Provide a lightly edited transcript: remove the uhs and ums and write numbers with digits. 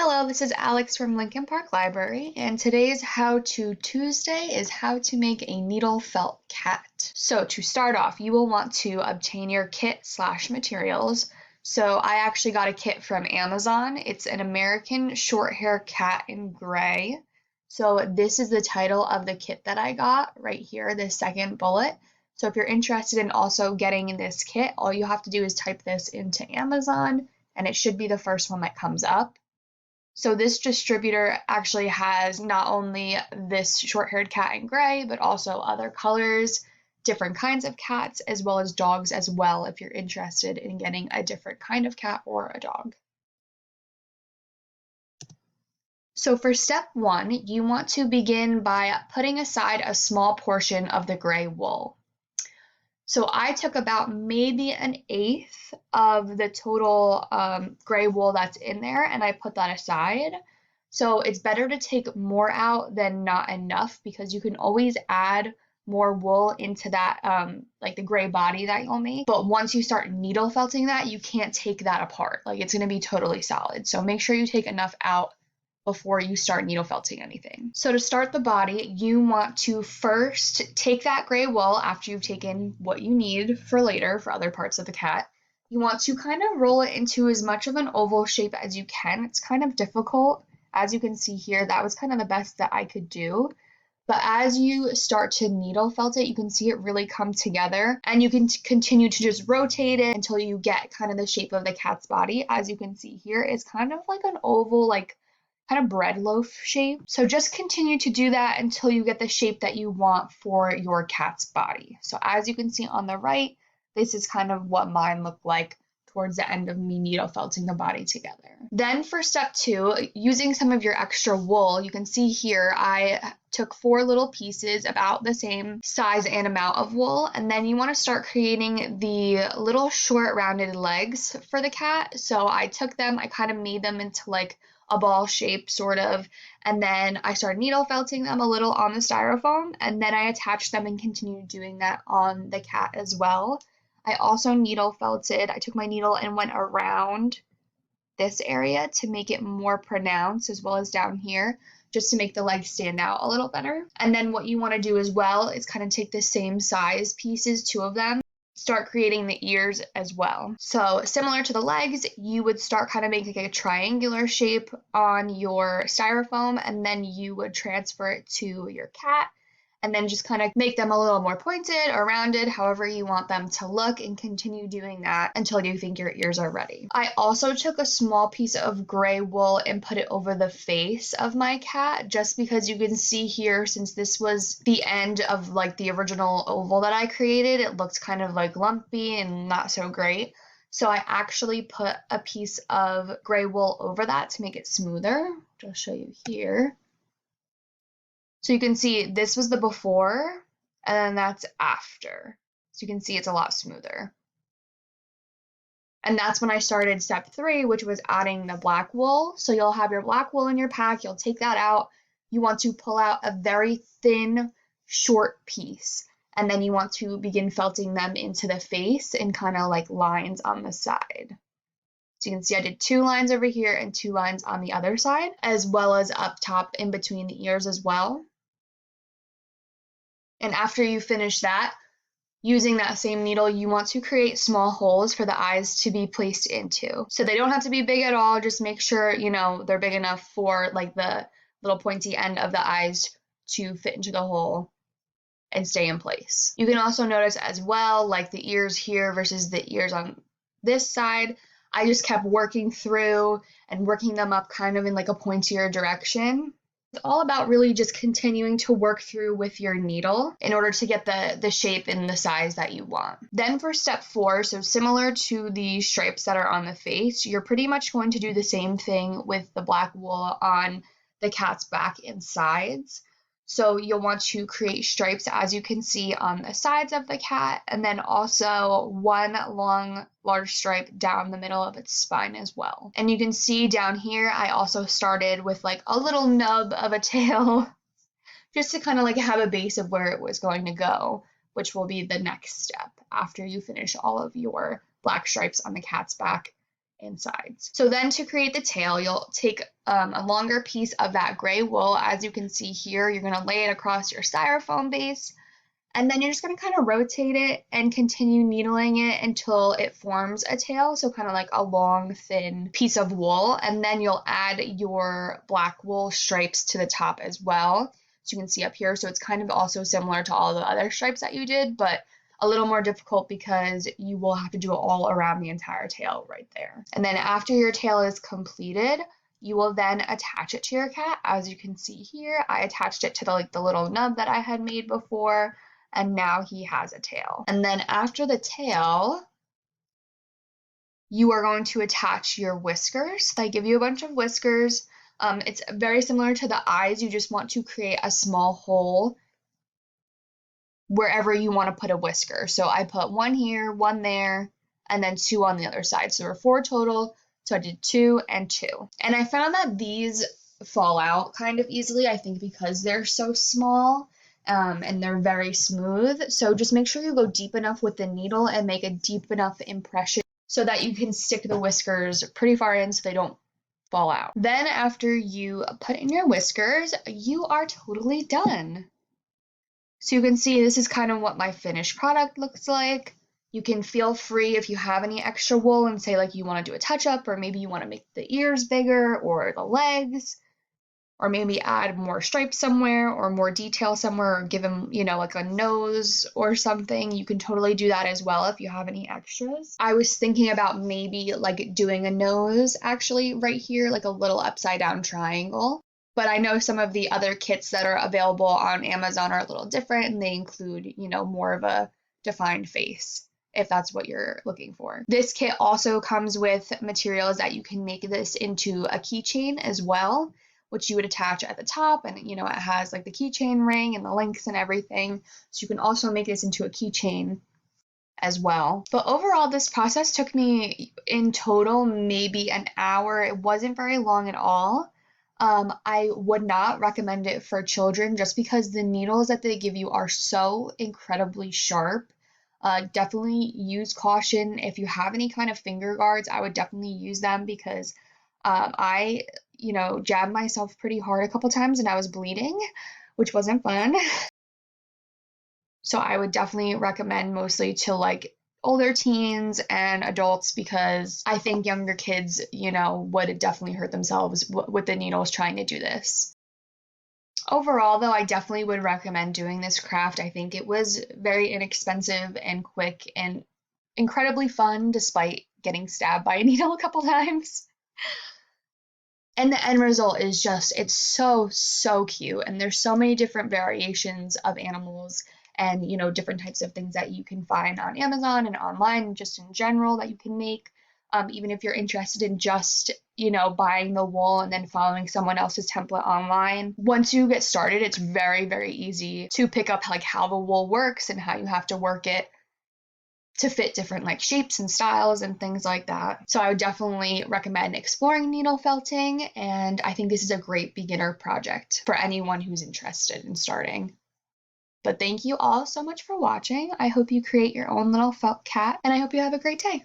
Hello, this is Alex from Lincoln Park Library, and today's How To Tuesday is how to make a needle felt cat. So to start off, you will want to obtain your kit/materials. So I actually got a kit from Amazon. It's an American short hair cat in gray. So this is the title of the kit that I got right here, the second bullet. So if you're interested in also getting this kit, all you have to do is type this into Amazon, and it should be the first one that comes up. So this distributor actually has not only this short-haired cat in gray, but also other colors, different kinds of cats, as well as dogs as well, if you're interested in getting a different kind of cat or a dog. So for step one, you want to begin by putting aside a small portion of the gray wool. So I took about maybe an eighth of the total gray wool that's in there, and I put that aside. So it's better to take more out than not enough, because you can always add more wool into that, like the gray body that you'll make. But once you start needle felting that, you can't take that apart. Like, it's going to be totally solid. So make sure you take enough out before you start needle felting anything. So to start the body, you want to first take that gray wool after you've taken what you need for later for other parts of the cat. You want to kind of roll it into as much of an oval shape as you can. It's kind of difficult. As you can see here, that was kind of the best that I could do. But as you start to needle felt it, you can see it really come together, and you can continue to just rotate it until you get kind of the shape of the cat's body. As you can see here, it's kind of like an oval, like kind of bread loaf shape. So just continue to do that until you get the shape that you want for your cat's body. So as you can see on the right, this is kind of what mine looked like towards the end of me needle felting the body together. Then for step two, using some of your extra wool, you can see here I took 4 little pieces about the same size and amount of wool, and then you want to start creating the little short rounded legs for the cat. So I took them, I kind of made them into like a ball shape sort of, and then I started needle felting them a little on the styrofoam, and then I attached them and continued doing that on the cat as well. I also needle felted. I took my needle and went around this area to make it more pronounced, as well as down here, just to make the legs stand out a little better. And then what you want to do as well is kind of take the same size pieces, 2 of them, start creating the ears as well. So similar to the legs, you would start kind of making a triangular shape on your styrofoam, and then you would transfer it to your cat, and then just kind of make them a little more pointed or rounded, however you want them to look, and continue doing that until you think your ears are ready. I also took a small piece of gray wool and put it over the face of my cat, just because you can see here, since this was the end of like the original oval that I created, it looked kind of like lumpy and not so great. So I actually put a piece of gray wool over that to make it smoother, which I'll show you here. So you can see this was the before, and then that's after. So you can see it's a lot smoother. And that's when I started step 3, which was adding the black wool. So you'll have your black wool in your pack, you'll take that out. You want to pull out a very thin, short piece, and then you want to begin felting them into the face in kind of like lines on the side. So you can see I did 2 lines over here and 2 lines on the other side, as well as up top in between the ears as well. And after you finish that, using that same needle, you want to create small holes for the eyes to be placed into. So they don't have to be big at all, just make sure, you know, they're big enough for like the little pointy end of the eyes to fit into the hole and stay in place. You can also notice as well, like the ears here versus the ears on this side, I just kept working through and working them up kind of in like a pointier direction. It's all about really just continuing to work through with your needle in order to get the shape and the size that you want. Then for step 4, so similar to the stripes that are on the face, you're pretty much going to do the same thing with the black wool on the cat's back and sides. So you'll want to create stripes, as you can see, on the sides of the cat, and then also one long, large stripe down the middle of its spine as well. And you can see down here, I also started with like a little nub of a tail, just to kind of like have a base of where it was going to go, which will be the next step after you finish all of your black stripes on the cat's back and sides. So then to create the tail, you'll take a longer piece of that gray wool. As you can see here, you're going to lay it across your styrofoam base, and then you're just going to kind of rotate it and continue needling it until it forms a tail, so kind of like a long, thin piece of wool. And then you'll add your black wool stripes to the top as well, so you can see up here. So it's kind of also similar to all the other stripes that you did, but a little more difficult because you will have to do it all around the entire tail right there. And then after your tail is completed, you will then attach it to your cat. As you can see here, I attached it to the little nub that I had made before, and now he has a tail. And then after the tail, you are going to attach your whiskers. They give you a bunch of whiskers. It's very similar to the eyes. You just want to create a small hole wherever you want to put a whisker. So I put one here, one there, and then two on the other side. So there were 4 total. So I did 2 and 2. And I found that these fall out kind of easily, I think because they're so small, and they're very smooth. So just make sure you go deep enough with the needle and make a deep enough impression so that you can stick the whiskers pretty far in so they don't fall out. Then after you put in your whiskers, you are totally done. So you can see this is kind of what my finished product looks like. You can feel free if you have any extra wool and say like you want to do a touch up, or maybe you want to make the ears bigger or the legs, or maybe add more stripes somewhere or more detail somewhere, or give him, you know, like a nose or something. You can totally do that as well if you have any extras. I was thinking about maybe like doing a nose actually right here, like a little upside down triangle. But I know some of the other kits that are available on Amazon are a little different, and they include, you know, more of a defined face, if that's what you're looking for. This kit also comes with materials that you can make this into a keychain as well, which you would attach at the top, and you know, it has like the keychain ring and the links and everything. So you can also make this into a keychain as well. But overall, this process took me in total maybe an hour. It wasn't very long at all. I would not recommend it for children just because the needles that they give you are so incredibly sharp. Definitely use caution. If you have any kind of finger guards, I would definitely use them because I, you know, jabbed myself pretty hard a couple times and I was bleeding, which wasn't fun. So I would definitely recommend mostly to like older teens and adults because I think younger kids, you know, would definitely hurt themselves with the needles trying to do this. Overall, though, I definitely would recommend doing this craft. I think it was very inexpensive and quick and incredibly fun despite getting stabbed by a needle a couple times. And the end result is just, it's so, so cute. And there's so many different variations of animals and, you know, different types of things that you can find on Amazon and online just in general that you can make. Even if you're interested in just, you know, buying the wool and then following someone else's template online. Once you get started, it's very, very easy to pick up like how the wool works and how you have to work it to fit different like shapes and styles and things like that. So I would definitely recommend exploring needle felting, and I think this is a great beginner project for anyone who's interested in starting. But thank you all so much for watching. I hope you create your own little felt cat, and I hope you have a great day.